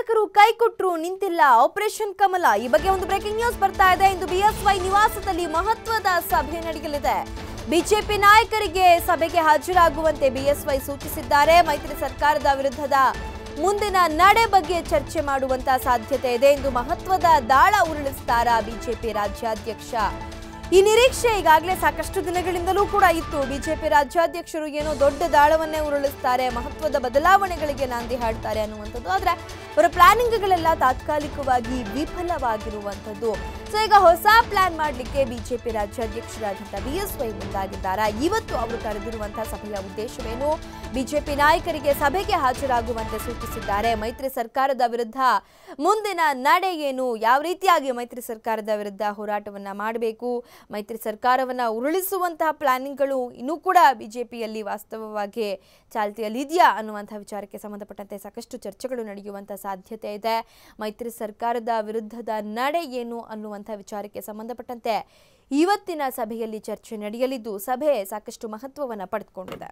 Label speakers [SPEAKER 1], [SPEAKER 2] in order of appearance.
[SPEAKER 1] ಶಾಸಕರು ಕೈಕೊಟ್ರು ನಿಂತಿಲ್ಲ ಆಪರೇಷನ್ ಕಮಲ ಈ ಬಗ್ಗೆ ಒಂದು ಬ್ರೇಕಿಂಗ್ ನ್ಯೂಸ್ ಬರ್ತಾ ಇದೆ। ಇಂದು ಬಿಎಸ್ವೈ ನಿವಾಸದಲ್ಲಿ ಮಹತ್ವದ ಸಭೆ ನಡೆಯಲಿದೆ। ಬಿಜೆಪಿ ನಾಯಕರಿಗೆ ಸಭೆಗೆ ಹಾಜರಾಗುವಂತೆ ಬಿಎಸ್ವೈ ಸೂಚಿಸಿದ್ದಾರೆ। ಮೈತ್ರಿ ಸರ್ಕಾರದ ವಿರುದ್ಧದ ಮುಂದಿನ ನಡೆ ಬಗ್ಗೆ ಚರ್ಚೆ ಮಾಡುವಂತ ಸಾಧ್ಯತೆ ಇದೆ। ಇಂದು ಮಹತ್ವದ ದಾಳ ಉರುಳಿಸುತ್ತಾರೆ ಬಿಜೆಪಿ ರಾಜ್ಯಾಧ್ಯಕ್ಷ। ಈ ನಿರೀಕ್ಷೆ ಈಗಾಗಲೇ ಸಾಕಷ್ಟು ದಿನಗಳಿಂದಲೂ ಕೂಡ ಇತ್ತು। ಬಿಜೆಪಿ ರಾಜ್ಯಾಧ್ಯಕ್ಷರು ಏನೋ ದೊಡ್ಡ ದಾಳವನ್ನೇ ಉರುಳಿಸುತ್ತಾರೆ, ಮಹತ್ವದ ಬದಲಾವಣೆಗಳಿಗೆ ನಾಂದಿ ಹಾಡ್ತಾರೆ ಅನ್ನುವಂಥದ್ದು। ಆದರೆ ಅವರ ಪ್ಲಾನಿಂಗ್ಗಳೆಲ್ಲ ತಾತ್ಕಾಲಿಕವಾಗಿ ವಿಫಲವಾಗಿರುವಂಥದ್ದು। ಸೊ ಈಗ ಹೊಸ ಪ್ಲಾನ್ ಮಾಡಲಿಕ್ಕೆ ಬಿಜೆಪಿ ರಾಜ್ಯಾಧ್ಯಕ್ಷರಾದಂಥ ಬಿಎಸ್ವೈ ಮುಂದಾಗಿದ್ದಾರೆ। ಇವತ್ತು ಅವರು ಕರೆದಿರುವಂತಹ ಸಭೆಯ ಉದ್ದೇಶವೇನು? ಬಿಜೆಪಿ ನಾಯಕರಿಗೆ ಸಭೆಗೆ ಹಾಜರಾಗುವಂತೆ ಸೂಚಿಸಿದ್ದಾರೆ। ಮೈತ್ರಿ ಸರ್ಕಾರದ ವಿರುದ್ಧ ಮುಂದಿನ ನಡೆ ಏನು, ಯಾವ ರೀತಿಯಾಗಿ ಮೈತ್ರಿ ಸರ್ಕಾರದ ವಿರುದ್ಧ ಹೋರಾಟವನ್ನ ಮಾಡಬೇಕು, ಮೈತ್ರಿ ಸರ್ಕಾರವನ್ನ ಉರುಳಿಸುವಂತಹ ಪ್ಲಾನಿಂಗ್ಗಳು ಇನ್ನೂ ಕೂಡ ಬಿಜೆಪಿಯಲ್ಲಿ ವಾಸ್ತವವಾಗಿ ಚಾಲ್ತಿಯಲ್ಲಿ ಇದೆಯಾ ಅನ್ನುವಂತಹ ವಿಚಾರಕ್ಕೆ ಸಂಬಂಧಪಟ್ಟಂತೆ ಸಾಕಷ್ಟು ಚರ್ಚೆಗಳು ನಡೆಯುವಂತಹ ಸಾಧ್ಯತೆ ಇದೆ। ಮೈತ್ರಿ ಸರ್ಕಾರದ ವಿರುದ್ಧದ ನಡೆ ಏನು ಅನ್ನುವಂತಹ ವಿಚಾರಕ್ಕೆ ಸಂಬಂಧಪಟ್ಟಂತೆ ಇವತ್ತಿನ ಸಭೆಯಲ್ಲಿ ಚರ್ಚೆ ನಡೆಯಲಿದ್ದು ಸಭೆ ಸಾಕಷ್ಟು ಮಹತ್ವವನ್ನು ಪಡೆದುಕೊಂಡಿದೆ।